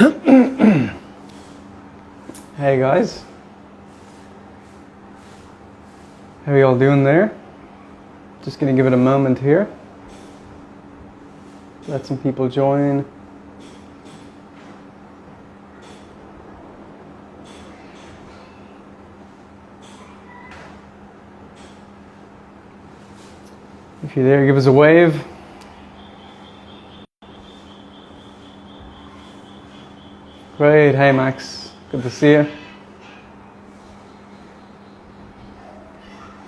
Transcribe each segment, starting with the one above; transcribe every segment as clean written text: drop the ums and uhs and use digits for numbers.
Hey guys, how are you all doing there? Just gonna give it a moment here. Let some people join. If you're there, give us a wave. Great, hey Max, good to see you.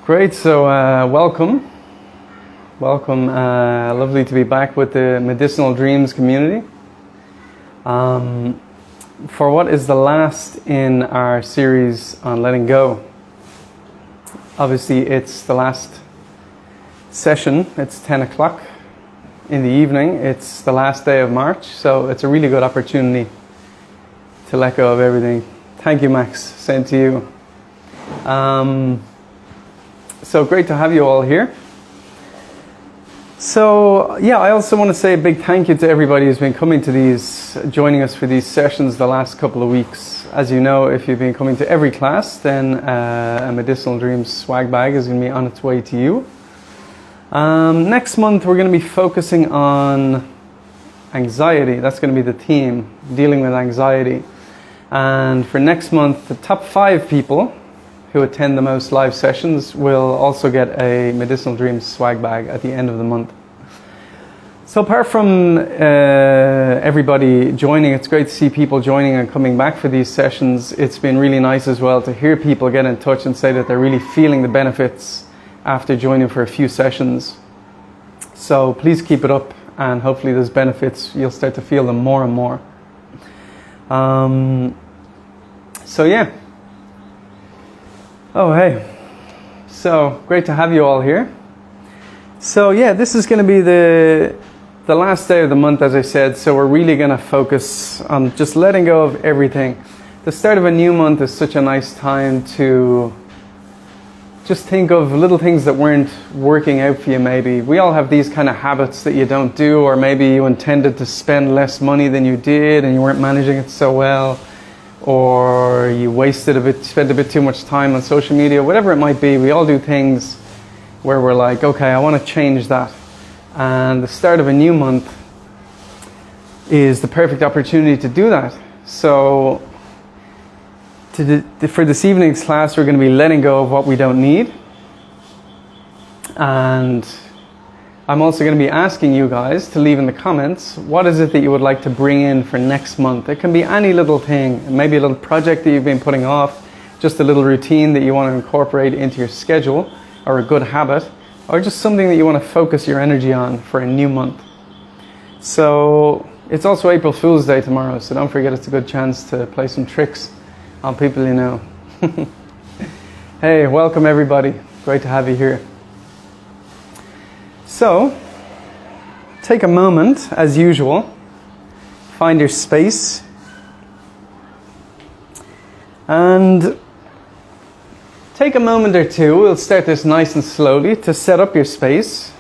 Great, so welcome. Lovely to be back with the Medicinal Dreams community. For what is the last in our series on letting go. Obviously it's the last session, it's 10 o'clock in the evening, it's the last day of March, so it's a really good opportunity to let go of everything. Thank you, Max, same to you. So great to have you all here. So yeah, I also want to say a big thank you to everybody who's been coming to these, joining us for these sessions the last couple of weeks. As you know, if you've been coming to every class, then a Medicinal Dreams swag bag is going to be on its way to you. Next month we're going to be focusing on anxiety. That's going to be the theme, dealing with anxiety. And for next month, the top 5 people who attend the most live sessions will also get a Medicinal Dreams swag bag at the end of the month. So apart from everybody joining, it's great to see people joining and coming back for these sessions. It's been really nice as well to hear people get in touch and say that they're really feeling the benefits after joining for a few sessions. So please keep it up, and hopefully those benefits, you'll start to feel them more and more. So yeah. Oh hey. So great to have you all here. So yeah, this is going to be the last day of the month, as I said, so we're really going to focus on just letting go of everything. The start of a new month is such a nice time to just think of little things that weren't working out for you maybe. We all have these kind of habits that you don't do, or maybe you intended to spend less money than you did and you weren't managing it so well, or you spent a bit too much time on social media, whatever it might be. We all do things where we're like, okay, I want to change that. And the start of a new month is the perfect opportunity to do that. So for this evening's class, we're going to be letting go of what we don't need. And I'm also going to be asking you guys to leave in the comments, what is it that you would like to bring in for next month? It can be any little thing, maybe a little project that you've been putting off, just a little routine that you want to incorporate into your schedule, or a good habit, or just something that you want to focus your energy on for a new month. So it's also April Fool's Day tomorrow, so don't forget it's a good chance to play some tricks on people you know. Hey, welcome everybody. Great to have you here. So, take a moment, as usual, find your space, and take a moment or two. We'll start this nice and slowly to set up your space.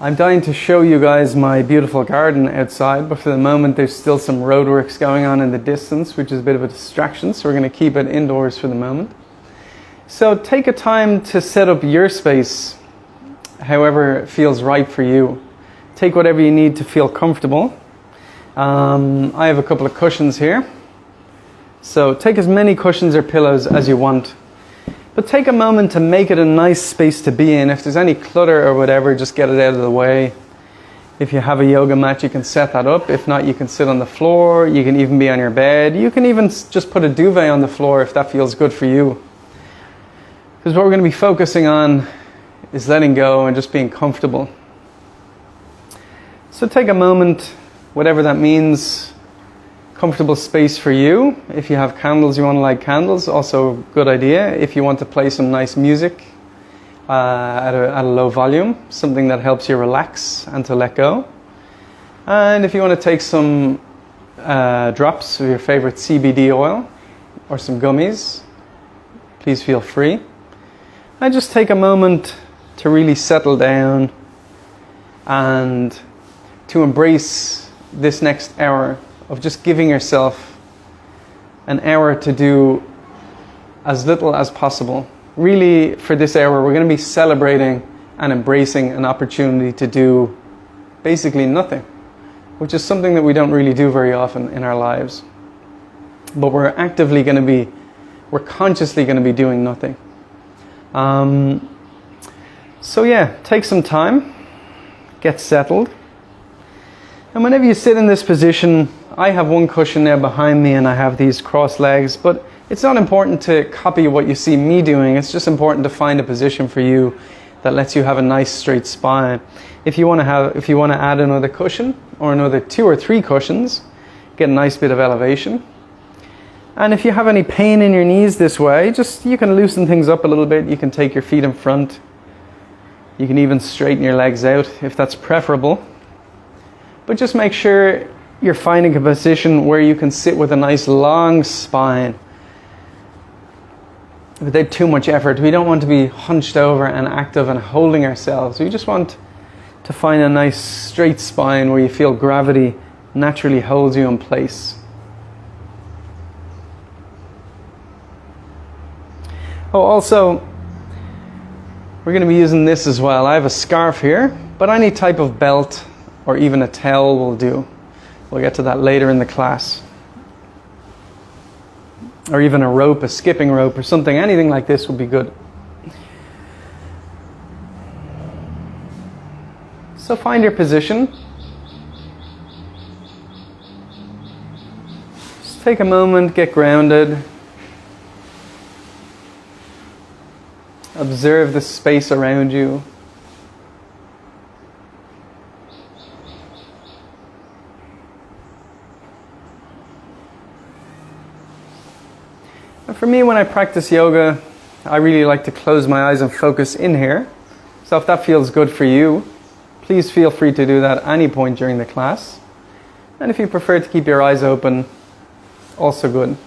I'm dying to show you guys my beautiful garden outside, but for the moment there's still some roadworks going on in the distance, which is a bit of a distraction, so we're going to keep it indoors for the moment. So take a time to set up your space however it feels right for you. Take whatever you need to feel comfortable. I have a couple of cushions here, so take as many cushions or pillows as you want. But take a moment to make it a nice space to be in. If there's any clutter or whatever, just get it out of the way. If you have a yoga mat, you can set that up. If not, you can sit on the floor. You can even be on your bed. You can even just put a duvet on the floor if that feels good for you. Because what we're going to be focusing on is letting go and just being comfortable. So take a moment, whatever that means. Comfortable space for you. If you have candles, you want to light candles, also a good idea. If you want to play some nice music at a low volume, something that helps you relax and to let go. And if you want to take some drops of your favorite CBD oil or some gummies, please feel free. And just take a moment to really settle down and to embrace this next hour of just giving yourself an hour to do as little as possible. Really, for this hour, we're going to be celebrating and embracing an opportunity to do basically nothing, which is something that we don't really do very often in our lives. But we're consciously going to be doing nothing. So yeah, take some time, get settled. And whenever you sit in this position, I have one cushion now behind me and I have these crossed legs, but it's not important to copy what you see me doing. It's just important to find a position for you that lets you have a nice straight spine. If you want to add another cushion or another 2 or 3 cushions, get a nice bit of elevation. And if you have any pain in your knees this way, you can loosen things up a little bit. You can take your feet in front. You can even straighten your legs out if that's preferable. But just make sure you're finding a position where you can sit with a nice long spine without too much effort. We don't want to be hunched over and active and holding ourselves. We just want to find a nice straight spine where you feel gravity naturally holds you in place. Oh, also, we're going to be using this as well. I have a scarf here, but any type of belt or even a towel will do. We'll get to that later in the class. Or even a rope, a skipping rope or something, anything like this would be good. So find your position. Just take a moment, get grounded. Observe the space around you. And for me, when I practice yoga, I really like to close my eyes and focus in here. So if that feels good for you, please feel free to do that at any point during the class. And if you prefer to keep your eyes open, also good.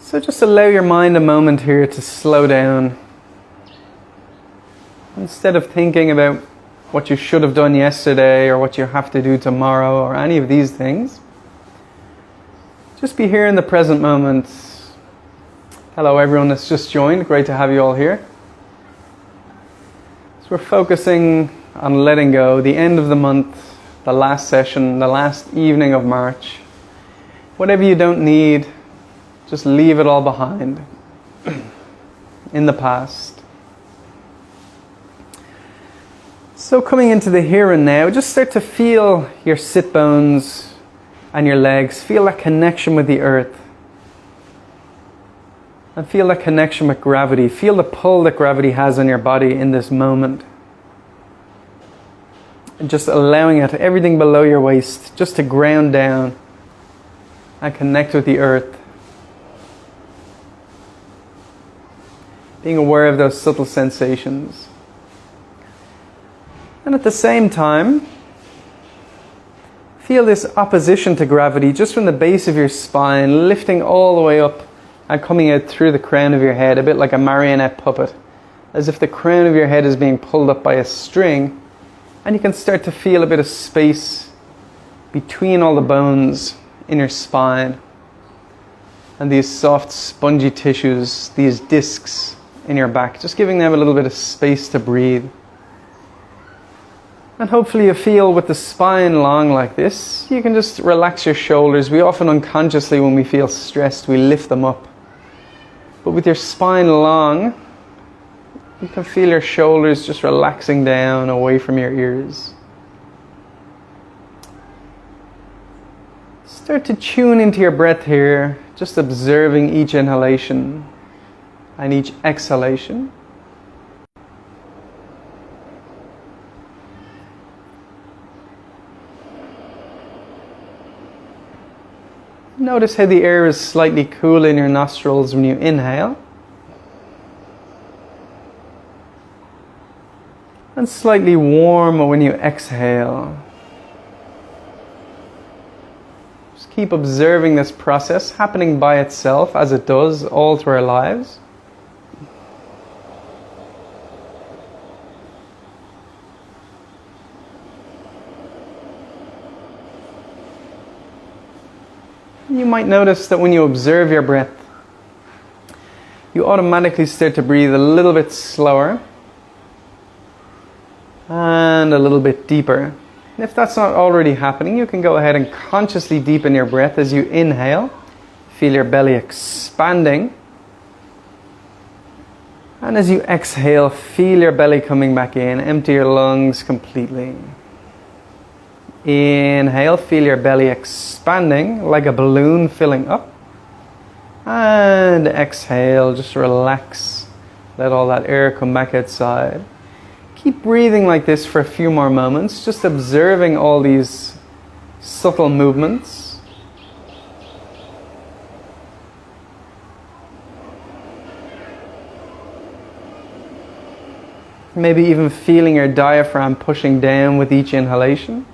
So just allow your mind a moment here to slow down. Instead of thinking about what you should have done yesterday or what you have to do tomorrow or any of these things, just be here in the present moment. Hello everyone that's just joined, great to have you all here. So we're focusing on letting go, the end of the month, the last session, the last evening of March. Whatever you don't need, just leave it all behind in the past. So coming into the here and now, just start to feel your sit bones and your legs. Feel that connection with the earth. And feel that connection with gravity. Feel the pull that gravity has on your body in this moment. And just allowing it, everything below your waist, just to ground down and connect with the earth. Being aware of those subtle sensations. And at the same time, feel this opposition to gravity just from the base of your spine, lifting all the way up and coming out through the crown of your head, a bit like a marionette puppet, as if the crown of your head is being pulled up by a string, and you can start to feel a bit of space between all the bones in your spine and these soft spongy tissues, these discs in your back, just giving them a little bit of space to breathe. And hopefully you feel with the spine long like this, you can just relax your shoulders. We often unconsciously, when we feel stressed, we lift them up. But with your spine long, you can feel your shoulders just relaxing down away from your ears. Start to tune into your breath here, just observing each inhalation and each exhalation. Notice how the air is slightly cool in your nostrils when you inhale, and slightly warm when you exhale. Just keep observing this process happening by itself, as it does all through our lives. You might notice that when you observe your breath, you automatically start to breathe a little bit slower and a little bit deeper. And if that's not already happening, you can go ahead and consciously deepen your breath as you inhale. Feel your belly expanding. And as you exhale, feel your belly coming back in. Empty your lungs completely. Inhale, feel your belly expanding like a balloon filling up. And exhale, just relax. Let all that air come back outside. Keep breathing like this for a few more moments, just observing all these subtle movements. Maybe even feeling your diaphragm pushing down with each inhalation.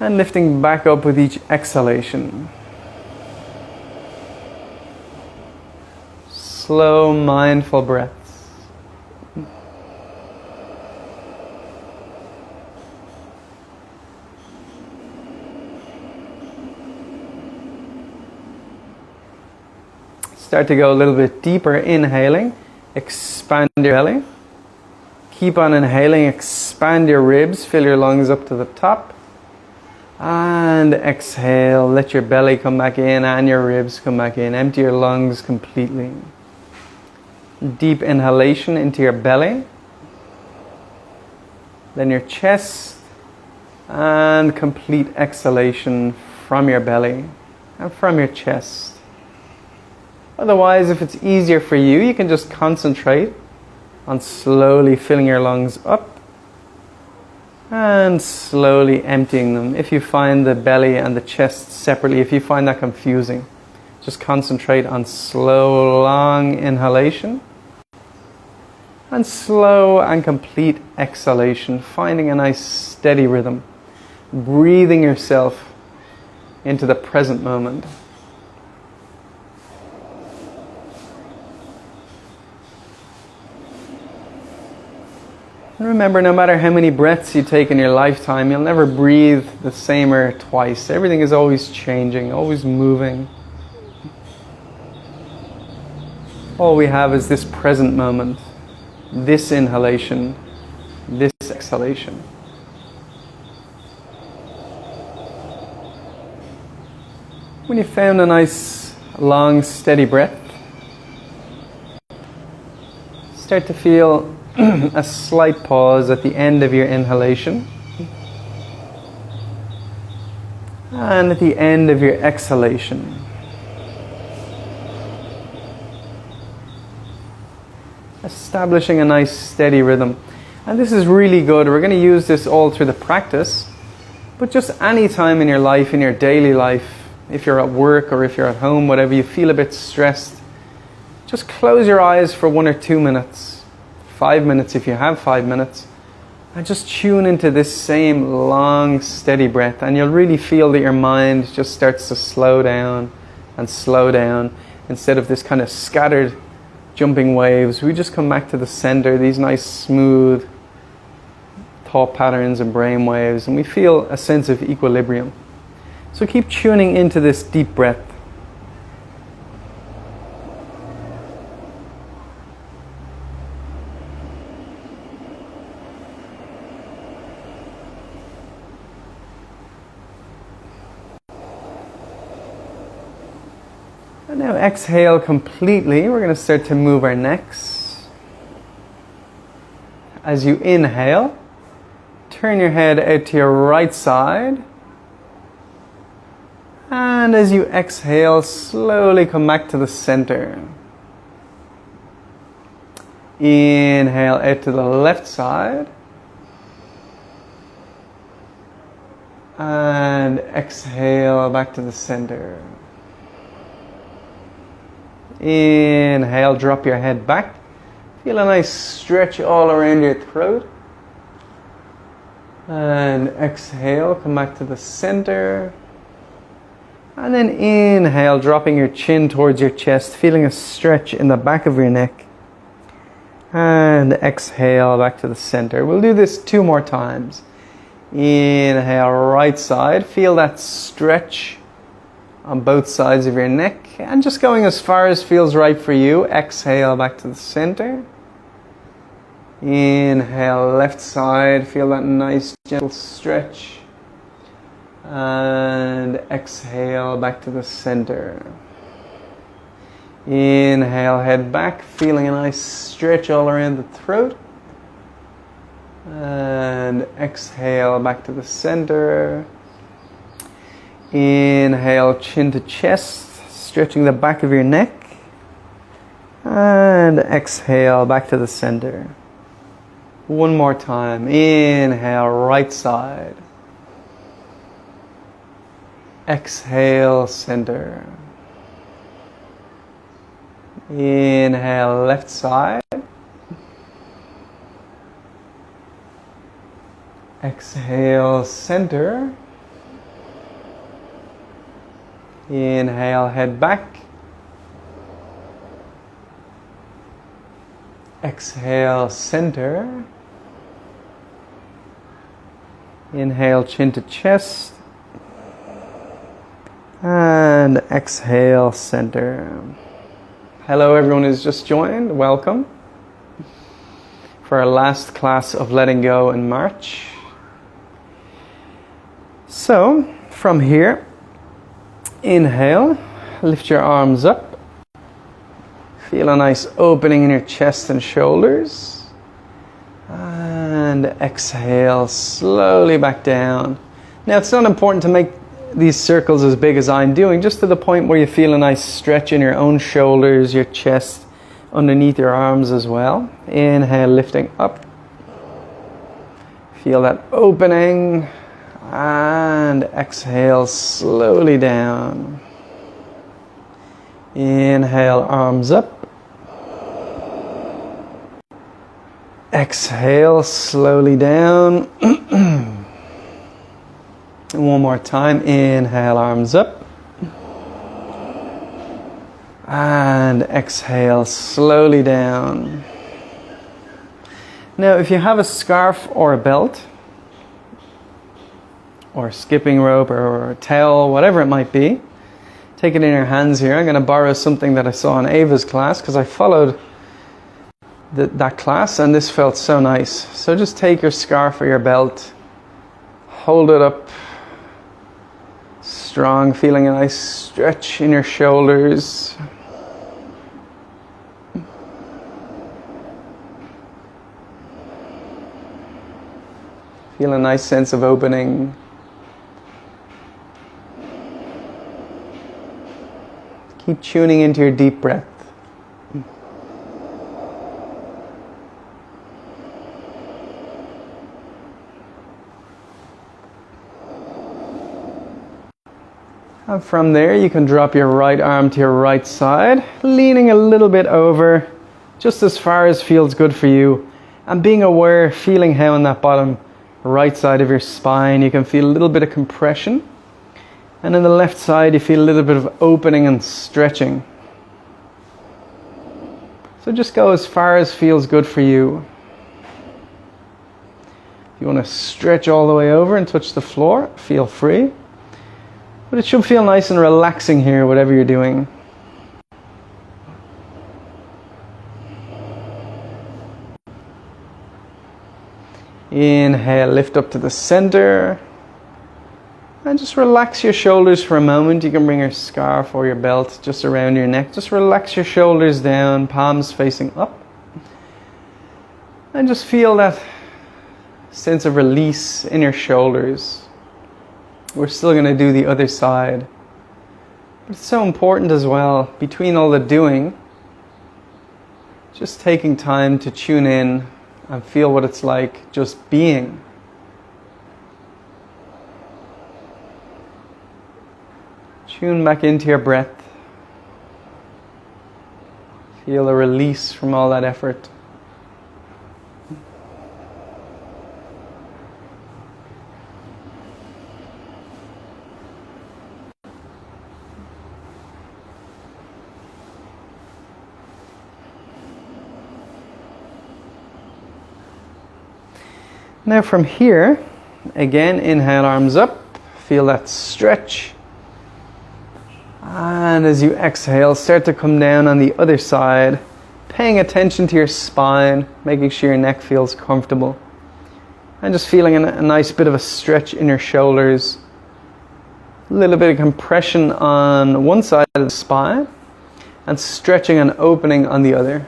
And lifting back up with each exhalation. Slow, mindful breaths. Start to go a little bit deeper, inhaling. Expand your belly. Keep on inhaling, expand your ribs, fill your lungs up to the top. And exhale, let your belly come back in and your ribs come back in. Empty your lungs completely. Deep inhalation into your belly. Then your chest. And complete exhalation from your belly and from your chest. Otherwise, if it's easier for you, you can just concentrate on slowly filling your lungs up. And slowly emptying them. If you find the belly and the chest separately, if you find that confusing, just concentrate on slow, long inhalation and slow and complete exhalation, finding a nice steady rhythm, breathing yourself into the present moment. And remember, no matter how many breaths you take in your lifetime, you'll never breathe the same air twice. Everything is always changing, always moving. All we have is this present moment, this inhalation, this exhalation. When you found a nice, long, steady breath, start to feel a slight pause at the end of your inhalation and at the end of your exhalation. Establishing a nice steady rhythm. And this is really good. We're going to use this all through the practice, but just any time in your life, in your daily life, if you're at work or if you're at home, whatever, you feel a bit stressed, just close your eyes for 1 or 2 minutes. 5 minutes if you have 5 minutes, and just tune into this same long, steady breath, and you'll really feel that your mind just starts to slow down and slow down. Instead of this kind of scattered jumping waves, we just come back to the center, these nice smooth thought patterns and brain waves, and we feel a sense of equilibrium. So keep tuning into this deep breath. And now exhale completely. We're going to start to move our necks. As you inhale, turn your head out to your right side. And as you exhale, slowly come back to the center. Inhale out to the left side. And exhale back to the center. Inhale, drop your head back. Feel a nice stretch all around your throat. And exhale, come back to the center. And then inhale, dropping your chin towards your chest, feeling a stretch in the back of your neck. And exhale, back to the center. We'll do this 2 more times. Inhale, right side. Feel that stretch on both sides of your neck. And just going as far as feels right for you. Exhale, back to the center. Inhale, left side. Feel that nice gentle stretch. And exhale, back to the center. Inhale, head back. Feeling a nice stretch all around the throat. And exhale, back to the center. Inhale, chin to chest, stretching the back of your neck. And exhale, back to the center. One more time. Inhale, right side. Exhale, center. Inhale, left side. Exhale, center. Inhale, head back. Exhale, center. Inhale, chin to chest. And exhale, center. Hello, everyone who's just joined. Welcome for our last class of letting go in March. So, from here, inhale, lift your arms up. Feel a nice opening in your chest and shoulders. And exhale, slowly back down. Now, it's not important to make these circles as big as I'm doing, just to the point where you feel a nice stretch in your own shoulders, your chest, underneath your arms as well. Inhale, lifting up. Feel that opening. And exhale, slowly down. Inhale, arms up. Exhale, slowly down. One more time. Inhale, arms up. And exhale, slowly down. Now, if you have a scarf or a belt, or a skipping rope, or a towel, whatever it might be, take it in your hands here. I'm going to borrow something that I saw in Ava's class, because I followed that class, and this felt so nice. So just take your scarf or your belt, hold it up strong, feeling a nice stretch in your shoulders. Feel a nice sense of opening. Keep tuning into your deep breath. And from there, you can drop your right arm to your right side, leaning a little bit over, just as far as feels good for you. And being aware, feeling how on that bottom right side of your spine, you can feel a little bit of compression. And on the left side, you feel a little bit of opening and stretching. So just go as far as feels good for you. If you want to stretch all the way over and touch the floor, feel free. But it should feel nice and relaxing here, whatever you're doing. Inhale, lift up to the center. And just relax your shoulders for a moment. You can bring your scarf or your belt just around your neck. Just relax your shoulders down, palms facing up. And just feel that sense of release in your shoulders. We're still going to do the other side. But it's so important as well, between all the doing, just taking time to tune in and feel what it's like just being. Tune back into your breath. Feel a release from all that effort. Now from here, Again, inhale, arms up. Feel that stretch. And as you exhale, start to come down on the other side, paying attention to your spine, making sure your neck feels comfortable. And just feeling a nice bit of a stretch in your shoulders. A little bit of compression on one side of the spine and stretching and opening on the other.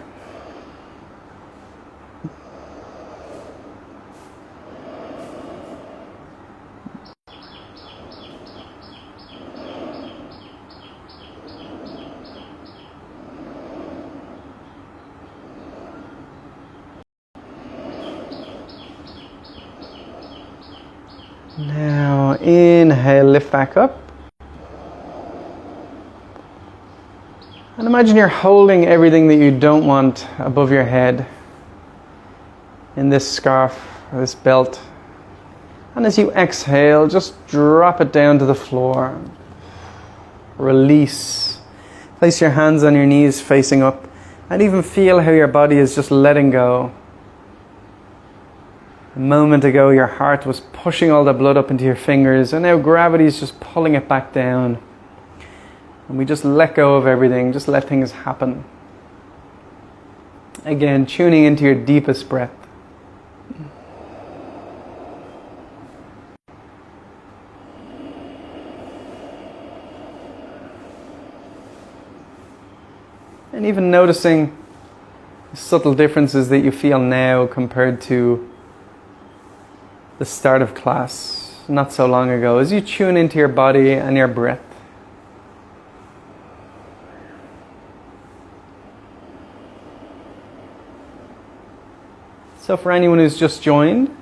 Now inhale, lift back up. And imagine you're holding everything that you don't want above your head in this scarf or this belt. And as you exhale, just drop it down to the floor. Release. Place your hands on your knees facing up and even feel how your body is just letting go. A moment ago, your heart was pushing all the blood up into your fingers, and now gravity is just pulling it back down. And we just let go of everything, just let things happen. Again, tuning into your deepest breath. And even noticing the subtle differences that you feel now compared to the start of class not so long ago, as you tune into your body and your breath. So for anyone who's just joined,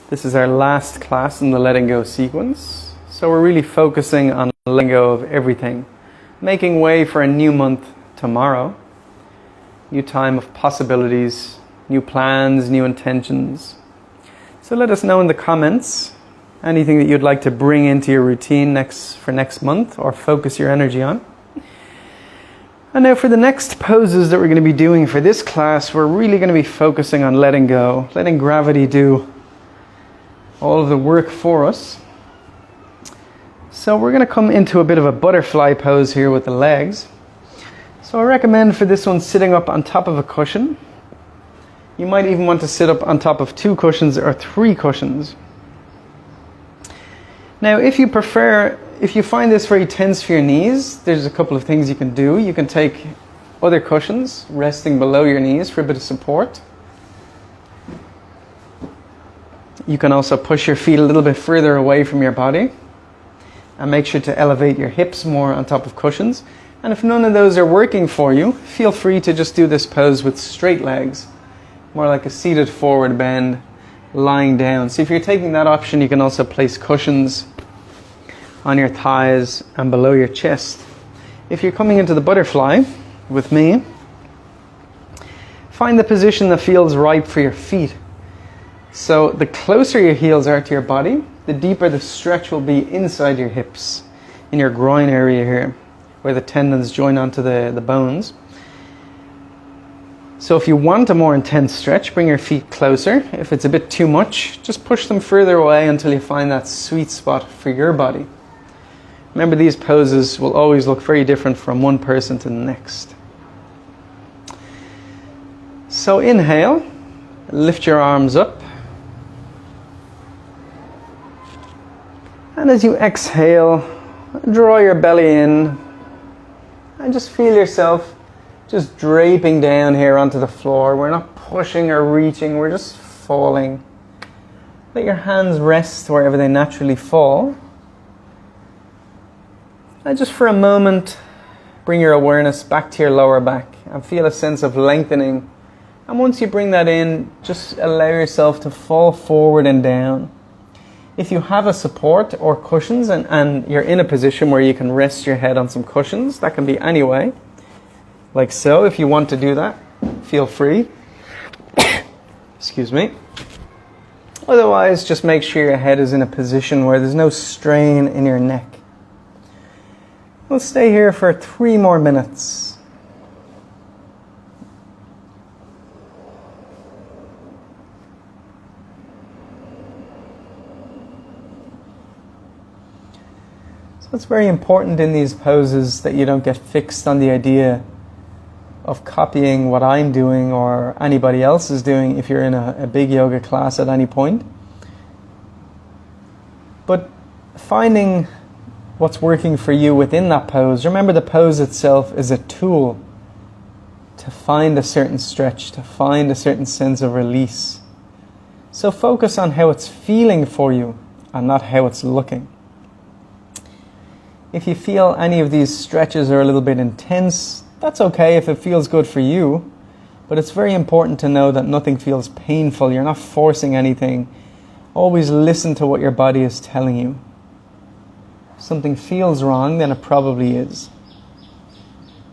this is our last class in the letting go sequence. So we're really focusing on letting go of everything, making way for a new month tomorrow, new time of possibilities, new plans, new intentions. So let us know in the comments anything that you'd like to bring into your routine for next month or focus your energy on. And now for the next poses that we're going to be doing for this class, we're really going to be focusing on letting go, letting gravity do all of the work for us. So we're going to come into a bit of a butterfly pose here with the legs. So I recommend for this one sitting up on top of a cushion. You might even want to sit up on top of 2 cushions or 3 cushions. Now, if you find this very tense for your knees, there's a couple of things you can do. You can take other cushions resting below your knees for a bit of support. You can also push your feet a little bit further away from your body and make sure to elevate your hips more on top of cushions. And if none of those are working for you, feel free to just do this pose with straight legs, more like a seated forward bend, lying down. So if you're taking that option, you can also place cushions on your thighs and below your chest. If you're coming into the butterfly with me, find the position that feels right for your feet. So the closer your heels are to your body, the deeper the stretch will be inside your hips, in your groin area here, where the tendons join onto the bones. So if you want a more intense stretch, bring your feet closer. If it's a bit too much, just push them further away until you find that sweet spot for your body. Remember, these poses will always look very different from one person to the next. So inhale, lift your arms up. And as you exhale, draw your belly in and just feel yourself just draping down here onto the floor. We're not pushing or reaching, we're just falling. Let your hands rest wherever they naturally fall. And just for a moment, bring your awareness back to your lower back and feel a sense of lengthening. And once you bring that in, just allow yourself to fall forward and down. If you have a support or cushions and you're in a position where you can rest your head on some cushions, that can be any way, like so. If you want to do that, feel free. Excuse me. Otherwise, just make sure your head is in a position where there's no strain in your neck. We'll stay here for 3 more minutes. it's very important in these poses that you don't get fixed on the idea of copying what I'm doing or anybody else is doing if you're in a big yoga class at any point. But finding what's working for you within that pose. Remember, the pose itself is a tool to find a certain stretch, to find a certain sense of release. So focus on how it's feeling for you and not how it's looking. If you feel any of these stretches are a little bit intense, that's okay if it feels good for you, but it's very important to know that nothing feels painful. You're not forcing anything. Always listen to what your body is telling you. If something feels wrong, then it probably is.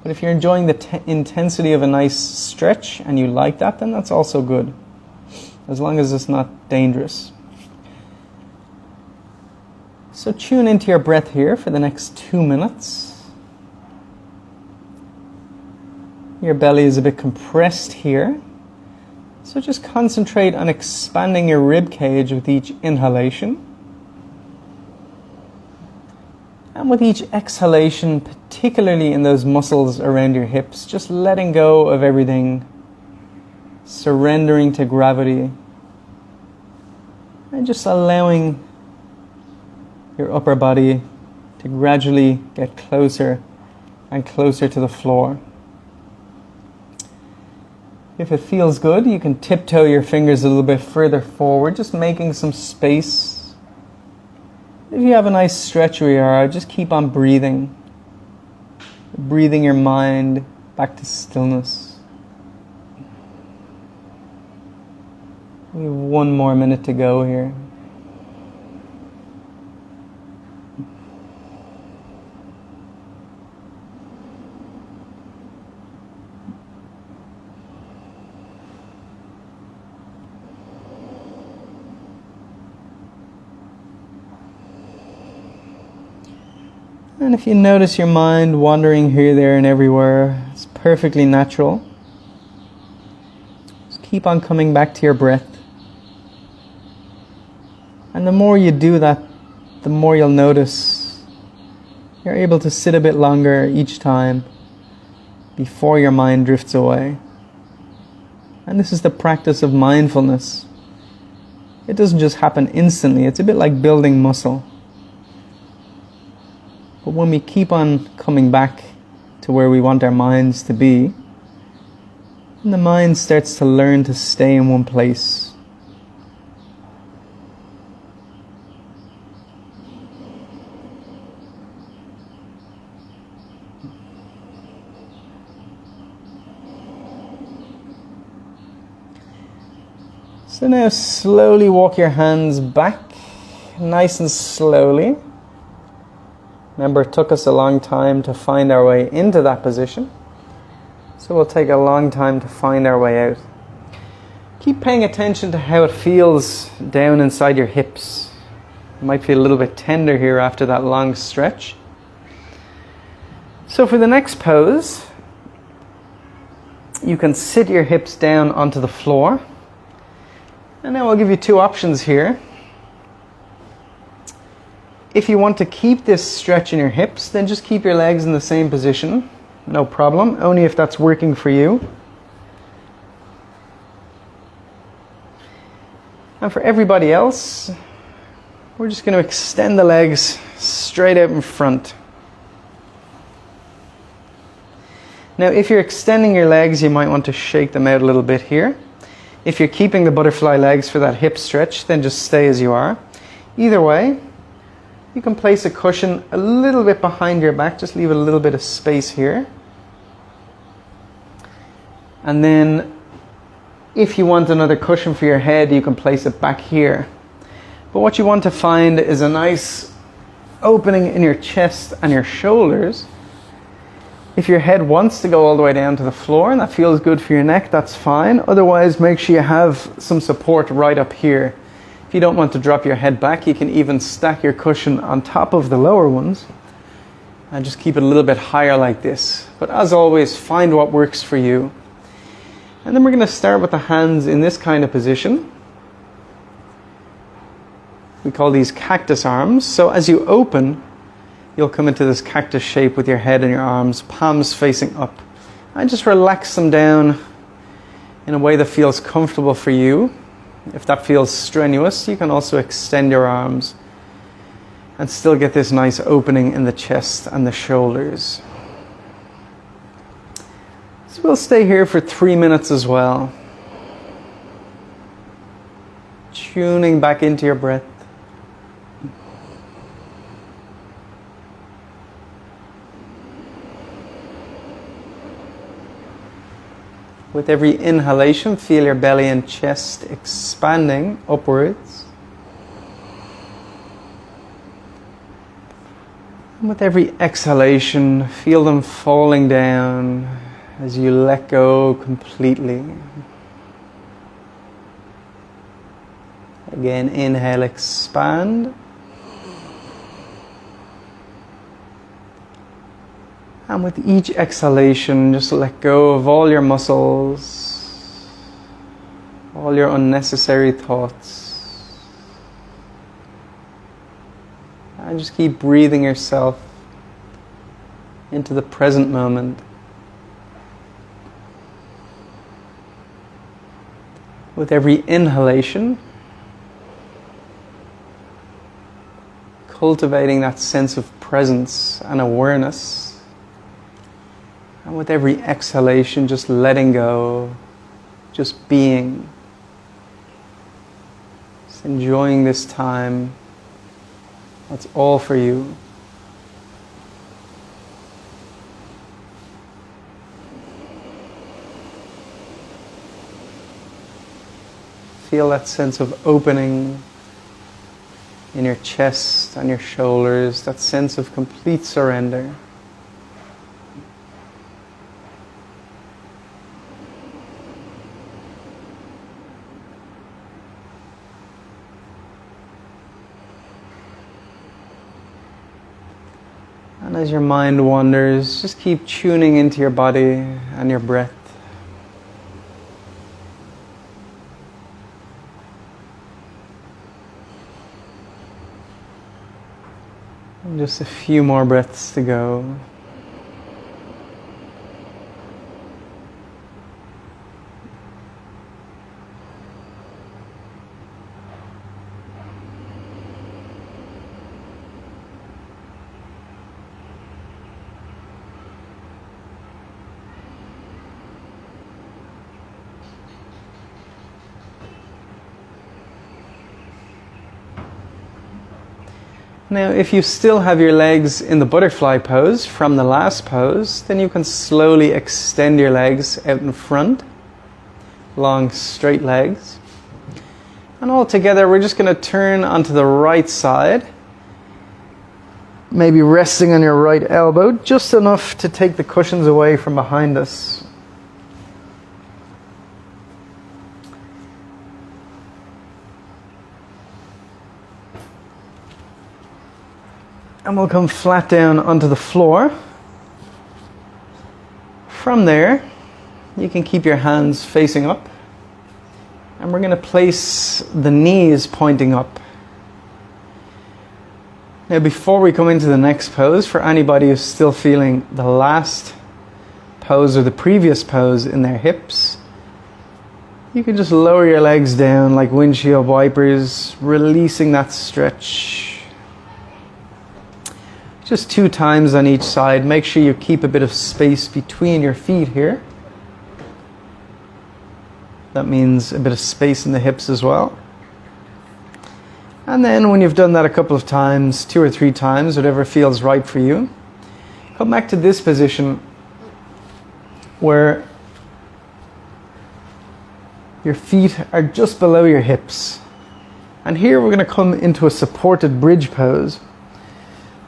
But if you're enjoying the intensity of a nice stretch and you like that, then that's also good, as long as it's not dangerous. So tune into your breath here for the next 2 minutes. Your belly is a bit compressed here. So just concentrate on expanding your rib cage with each inhalation. And with each exhalation, particularly in those muscles around your hips, just letting go of everything, surrendering to gravity, and just allowing your upper body to gradually get closer and closer to the floor. If it feels good, you can tiptoe your fingers a little bit further forward, just making some space. If you have a nice stretch where you are, just keep on breathing. Breathing your mind back to stillness. We have 1 more minute to go here. And if you notice your mind wandering here, there, and everywhere, it's perfectly natural. Just keep on coming back to your breath. And the more you do that, the more you'll notice you're able to sit a bit longer each time before your mind drifts away. And this is the practice of mindfulness. It doesn't just happen instantly. It's a bit like building muscle. But when we keep on coming back to where we want our minds to be, the mind starts to learn to stay in one place. So now slowly walk your hands back, nice and slowly. Remember, it took us a long time to find our way into that position. So we'll take a long time to find our way out. Keep paying attention to how it feels down inside your hips. You might feel a little bit tender here after that long stretch. So for the next pose, you can sit your hips down onto the floor. And now I'll give you 2 options here. If you want to keep this stretch in your hips, then just keep your legs in the same position. No problem, only if that's working for you. And for everybody else, we're just going to extend the legs straight out in front. Now, if you're extending your legs, you might want to shake them out a little bit here. If you're keeping the butterfly legs for that hip stretch, then just stay as you are. Either way, you can place a cushion a little bit behind your back, just leave a little bit of space here. And then if you want another cushion for your head, you can place it back here. But what you want to find is a nice opening in your chest and your shoulders. If your head wants to go all the way down to the floor and that feels good for your neck, that's fine. Otherwise, make sure you have some support right up here. If you don't want to drop your head back, you can even stack your cushion on top of the lower ones and just keep it a little bit higher like this. But as always, find what works for you. And then we're going to start with the hands in this kind of position. We call these cactus arms. So as you open, you'll come into this cactus shape with your head and your arms, palms facing up. And just relax them down in a way that feels comfortable for you. If that feels strenuous, you can also extend your arms and still get this nice opening in the chest and the shoulders. So we'll stay here for 3 minutes as well. Tuning back into your breath. With every inhalation, feel your belly and chest expanding upwards. And with every exhalation, feel them falling down as you let go completely. Again, inhale, expand. And with each exhalation, just let go of all your muscles, all your unnecessary thoughts. And just keep breathing yourself into the present moment. With every inhalation, cultivating that sense of presence and awareness. And with every exhalation, just letting go, just being. Just enjoying this time. That's all for you. Feel that sense of opening in your chest and your shoulders, that sense of complete surrender. And as your mind wanders, just keep tuning into your body and your breath. And just a few more breaths to go. Now, if you still have your legs in the butterfly pose from the last pose, then you can slowly extend your legs out in front, long straight legs. And all together, we're just going to turn onto the right side, maybe resting on your right elbow, just enough to take the cushions away from behind us. And we'll come flat down onto the floor. From there, you can keep your hands facing up. And we're going to place the knees pointing up. Now, before we come into the next pose, for anybody who's still feeling the last pose or the previous pose in their hips, you can just lower your legs down like windshield wipers, releasing that stretch. Just 2 times on each side. Make sure you keep a bit of space between your feet here. That means a bit of space in the hips as well. And then when you've done that a couple of times, 2 or 3 times, whatever feels right for you, come back to this position where your feet are just below your hips. And here we're going to come into a supported bridge pose.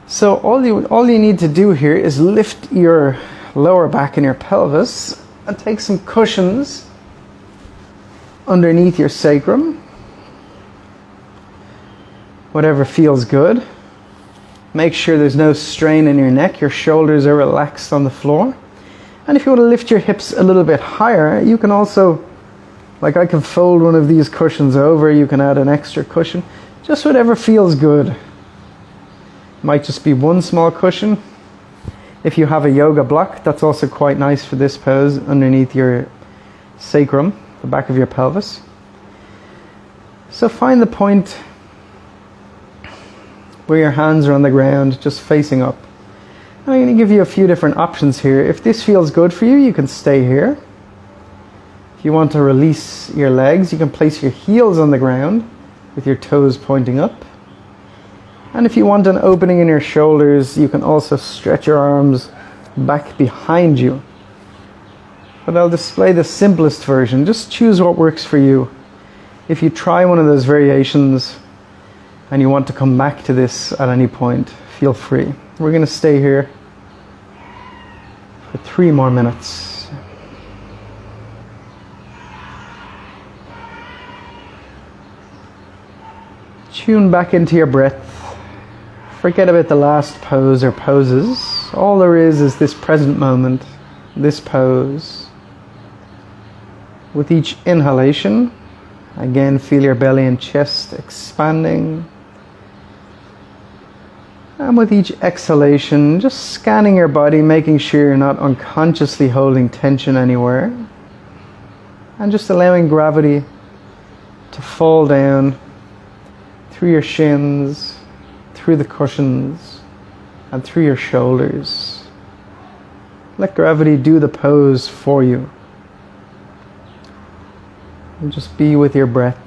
So all you need to do here is lift your lower back and your pelvis and take some cushions underneath your sacrum. Whatever feels good. Make sure there's no strain in your neck. Your shoulders are relaxed on the floor. And if you want to lift your hips a little bit higher, you can also, like I can fold one of these cushions over. You can add an extra cushion. Just whatever feels good. Might just be one small cushion. If you have a yoga block, that's also quite nice for this pose underneath your sacrum, the back of your pelvis. So find the point where your hands are on the ground, just facing up. I'm going to give you a few different options here. If this feels good for you, you can stay here. If you want to release your legs, you can place your heels on the ground with your toes pointing up. And if you want an opening in your shoulders, you can also stretch your arms back behind you. But I'll display the simplest version. Just choose what works for you. If you try one of those variations and you want to come back to this at any point, feel free. We're going to stay here for 3 more minutes. Tune back into your breath. Forget about the last pose or poses. All there is this present moment, this pose. With each inhalation, again, feel your belly and chest expanding. And with each exhalation, just scanning your body, making sure you're not unconsciously holding tension anywhere. And just allowing gravity to fall down through your shins, through the cushions, and through your shoulders. Let gravity do the pose for you. And just be with your breath.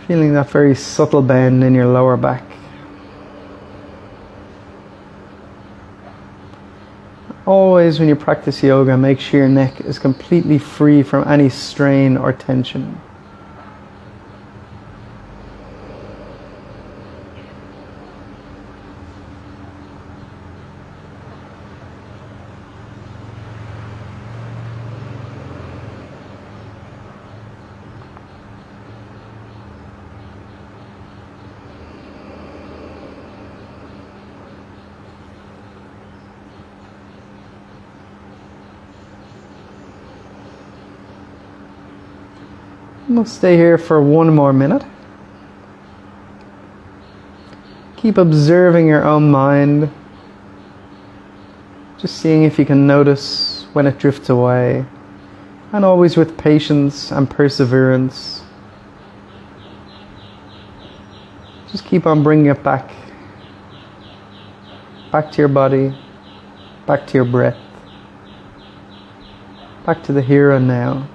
Feeling that very subtle bend in your lower back. Always when you practice yoga, make sure your neck is completely free from any strain or tension. We'll stay here for 1 more minute. Keep observing your own mind. Just seeing if you can notice when it drifts away. And always with patience and perseverance. Just keep on bringing it back. Back to your body. Back to your breath. Back to the here and now.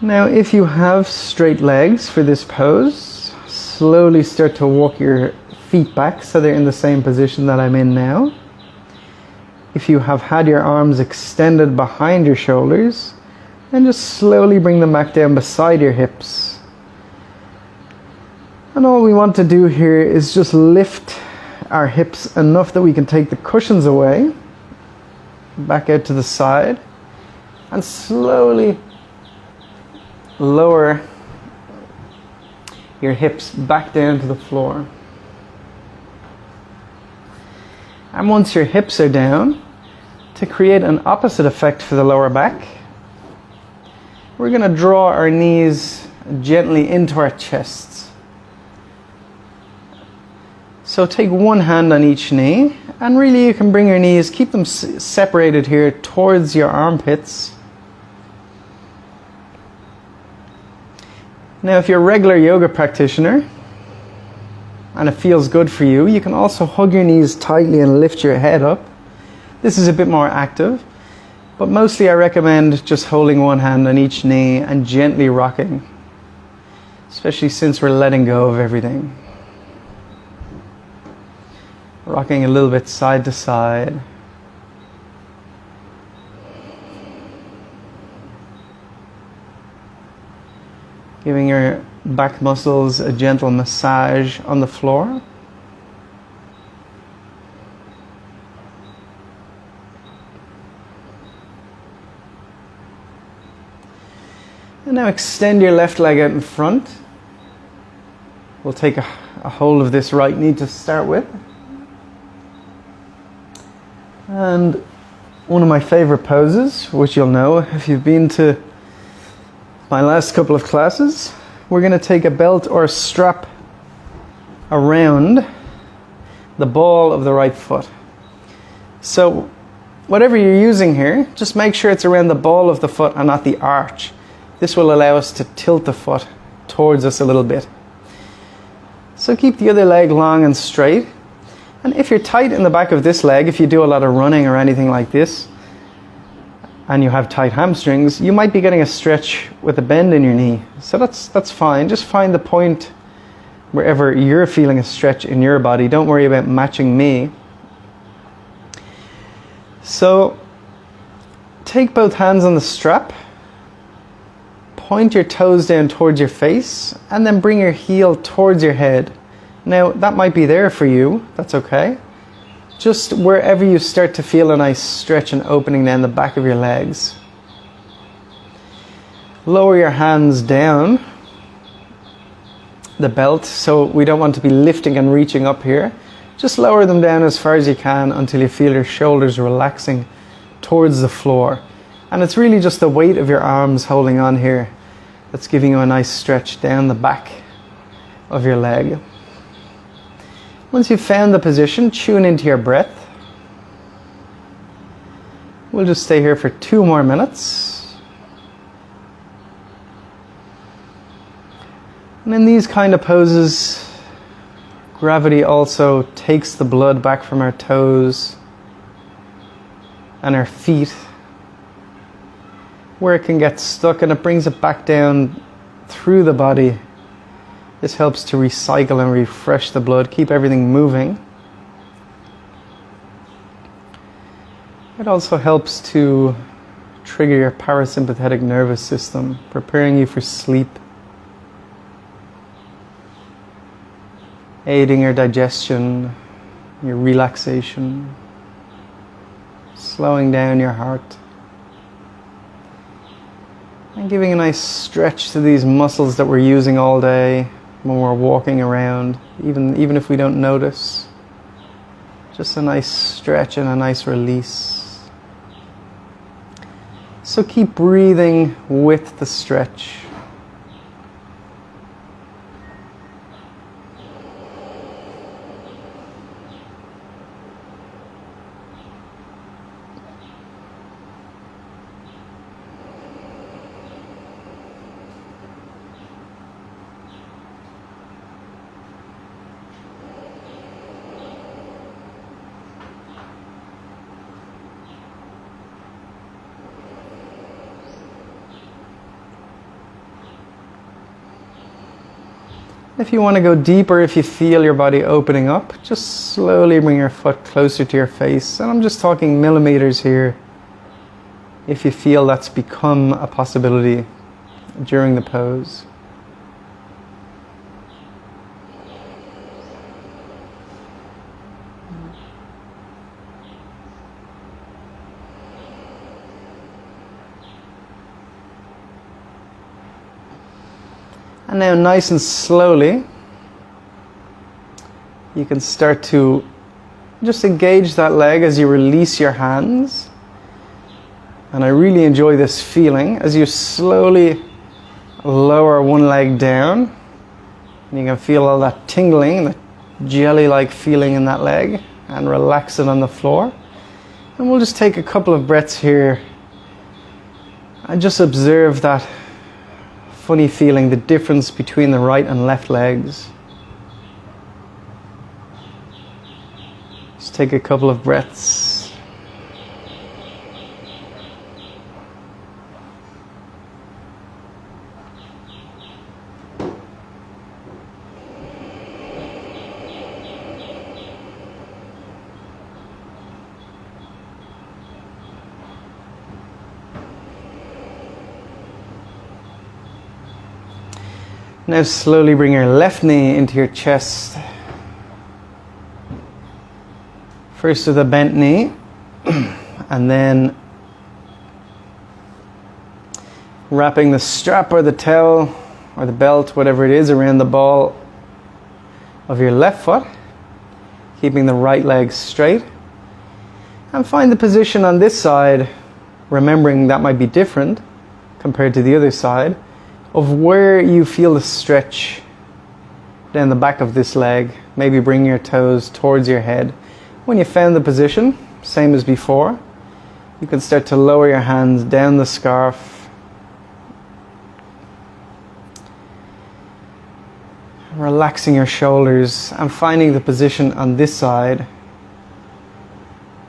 Now, if you have straight legs for this pose, slowly start to walk your feet back so they're in the same position that I'm in now. If you have had your arms extended behind your shoulders, then just slowly bring them back down beside your hips. And all we want to do here is just lift our hips enough that we can take the cushions away, back out to the side, and slowly lower your hips back down to the floor. And once your hips are down, to create an opposite effect for the lower back, we're going to draw our knees gently into our chests. So take one hand on each knee, and really you can bring your knees, keep them separated here towards your armpits. Now, if you're a regular yoga practitioner and it feels good for you, you can also hug your knees tightly and lift your head up. This is a bit more active, but mostly I recommend just holding one hand on each knee and gently rocking, especially since we're letting go of everything. Rocking a little bit side to side. Giving your back muscles a gentle massage on the floor. And now extend your left leg out in front. We'll take a hold of this right knee to start with. And one of my favorite poses, which you'll know if you've been to my last couple of classes, we're going to take a belt or a strap around the ball of the right foot. So whatever you're using here, just make sure it's around the ball of the foot and not the arch. This will allow us to tilt the foot towards us a little bit. So keep the other leg long and straight. And if you're tight in the back of this leg, if you do a lot of running or anything like this, and you have tight hamstrings, you might be getting a stretch with a bend in your knee. So that's fine. Just find the point wherever you're feeling a stretch in your body. Don't worry about matching me. So take both hands on the strap. Point your toes down towards your face, and then bring your heel towards your head. Now, that might be there for you. That's okay. Just wherever you start to feel a nice stretch and opening down the back of your legs. Lower your hands down the belt, so we don't want to be lifting and reaching up here. Just lower them down as far as you can until you feel your shoulders relaxing towards the floor. And it's really just the weight of your arms holding on here that's giving you a nice stretch down the back of your leg. Once you've found the position, tune into your breath. We'll just stay here for 2 more minutes. And in these kind of poses, gravity also takes the blood back from our toes and our feet, where it can get stuck, and it brings it back down through the body. This helps to recycle and refresh the blood, keep everything moving. It also helps to trigger your parasympathetic nervous system, preparing you for sleep, aiding your digestion, your relaxation, slowing down your heart, and giving a nice stretch to these muscles that we're using all day when we're walking around, even if we don't notice. Just a nice stretch and a nice release. So keep breathing with the stretch. If you want to go deeper, if you feel your body opening up, just slowly bring your foot closer to your face. And I'm just talking millimeters here, if you feel that's become a possibility during the pose. And now nice and slowly, you can start to just engage that leg as you release your hands. And I really enjoy this feeling as you slowly lower one leg down. And you can feel all that tingling, that jelly-like feeling in that leg, and relax it on the floor. And we'll just take a couple of breaths here and just observe that funny feeling, the difference between the right and left legs. Just take a couple of breaths. Now slowly bring your left knee into your chest. First with a bent knee, and then wrapping the strap or the towel or the belt, whatever it is, around the ball of your left foot, keeping the right leg straight. And find the position on this side, remembering that might be different compared to the other side, of where you feel the stretch down the back of this leg. Maybe bring your toes towards your head. When you found the position, same as before, you can start to lower your hands down the scarf. Relaxing your shoulders and finding the position on this side.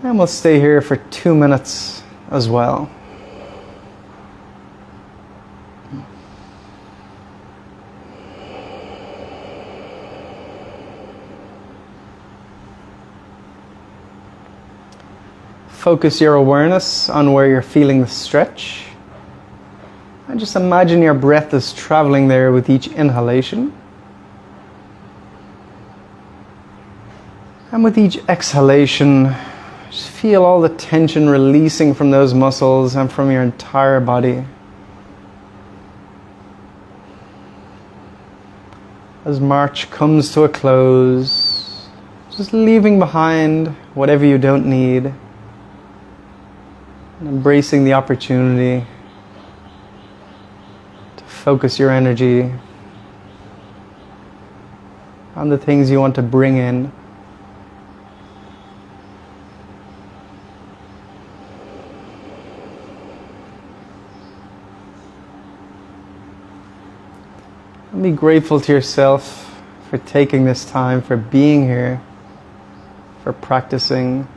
And we'll stay here for 2 minutes as well. Focus your awareness on where you're feeling the stretch. And just imagine your breath is traveling there with each inhalation. And with each exhalation, just feel all the tension releasing from those muscles and from your entire body. As March comes to a close, just leaving behind whatever you don't need. And embracing the opportunity to focus your energy on the things you want to bring in. And be grateful to yourself for taking this time, for being here, for practicing.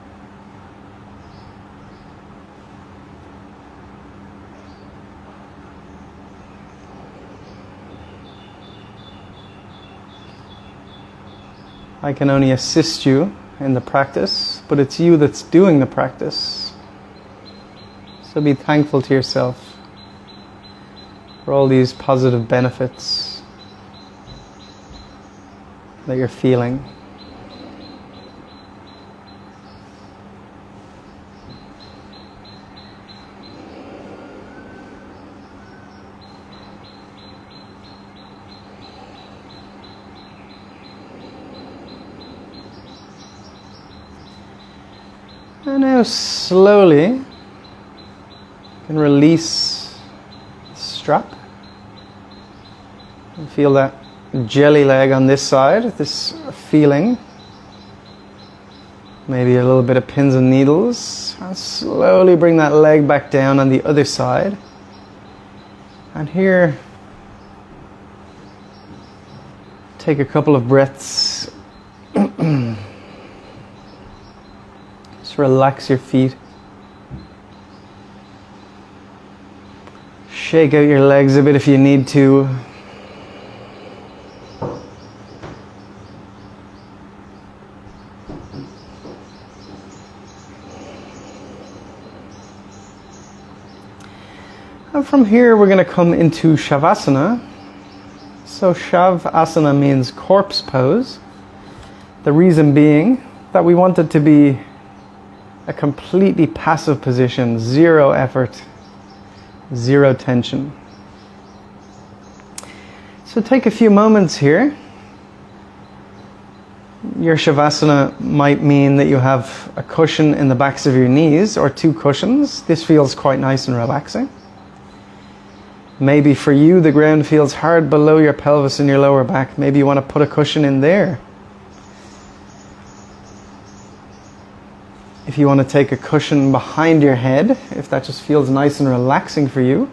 I can only assist you in the practice, but it's you that's doing the practice. So be thankful to yourself for all these positive benefits that you're feeling. And now slowly you can release the strap and feel that jelly leg on this side, this feeling. Maybe a little bit of pins and needles. And slowly bring that leg back down on the other side. And here, take a couple of breaths. Just relax your feet. Shake out your legs a bit if you need to. And from here we're going to come into Shavasana. So Shavasana means corpse pose. The reason being that we want it to be a completely passive position, zero effort, zero tension. So take a few moments here. Your Shavasana might mean that you have a cushion in the backs of your knees or two cushions. This feels quite nice and relaxing. Maybe for you the ground feels hard below your pelvis and your lower back. Maybe you want to put a cushion in there. If you want to take a cushion behind your head, if that just feels nice and relaxing for you,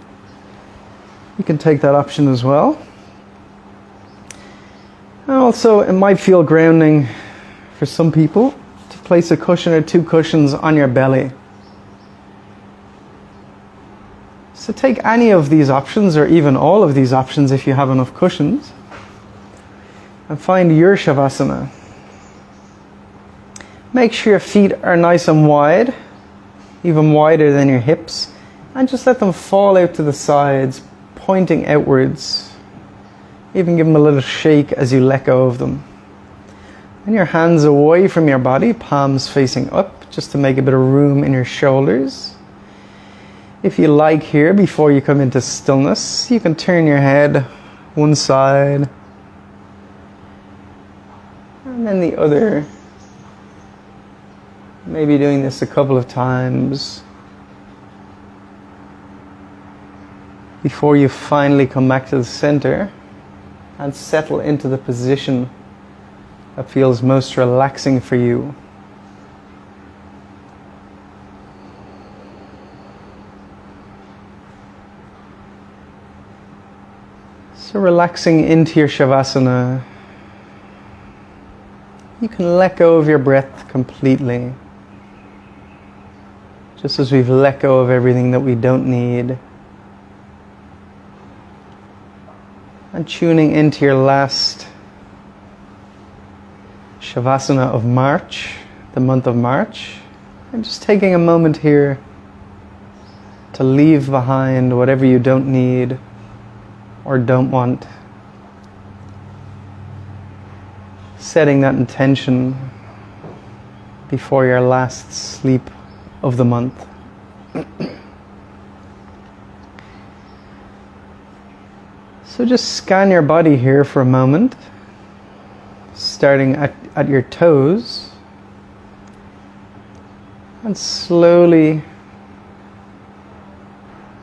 you can take that option as well. And also, it might feel grounding for some people to place a cushion or two cushions on your belly. So take any of these options, or even all of these options if you have enough cushions, and find your Shavasana. Make sure your feet are nice and wide, even wider than your hips, and just let them fall out to the sides, pointing outwards. Even give them a little shake as you let go of them. And your hands away from your body, palms facing up, just to make a bit of room in your shoulders. If you like here, before you come into stillness, you can turn your head one side and then the other. Maybe doing this a couple of times before you finally come back to the center and settle into the position that feels most relaxing for you. So relaxing into your Shavasana, you can let go of your breath completely. Just as we've let go of everything that we don't need. And tuning into your last Shavasana of March, the month of March. And just taking a moment here to leave behind whatever you don't need or don't want. Setting that intention before your last sleep of the month. So just scan your body here for a moment, starting at your toes, and slowly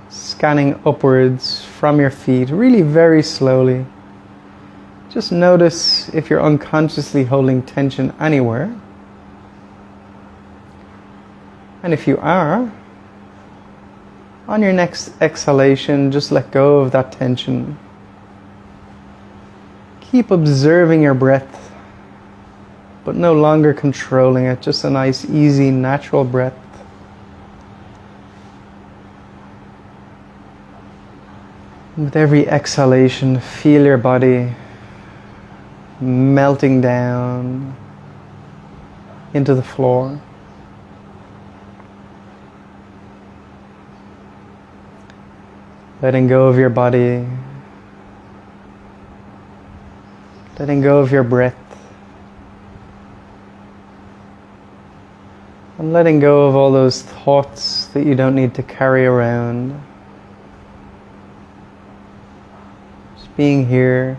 scanning upwards from your feet, really very slowly. Just notice if you're unconsciously holding tension anywhere. And if you are, on your next exhalation, just let go of that tension. Keep observing your breath, but no longer controlling it. Just a nice, easy, natural breath. With every exhalation, feel your body melting down into the floor. Letting go of your body, letting go of your breath, and letting go of all those thoughts that you don't need to carry around. Just being here.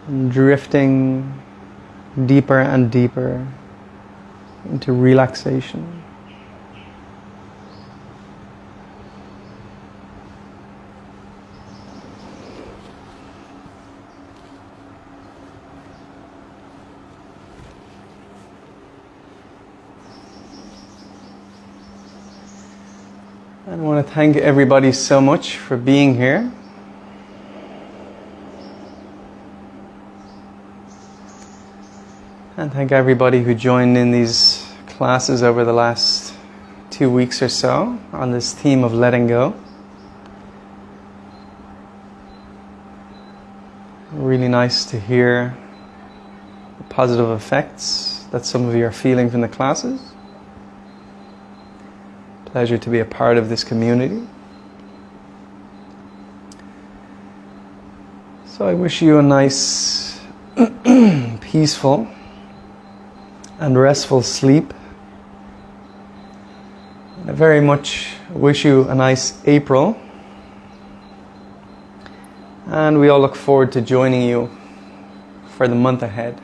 And drifting deeper and deeper into relaxation. I want to thank everybody so much for being here. And thank everybody who joined in these classes over the last 2 weeks or so on this theme of letting go. Really nice to hear the positive effects that some of you are feeling from the classes. Pleasure to be a part of this community. So I wish you a nice, peaceful and restful sleep. I very much wish you a nice April. And we all look forward to joining you for the month ahead.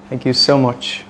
Thank you so much.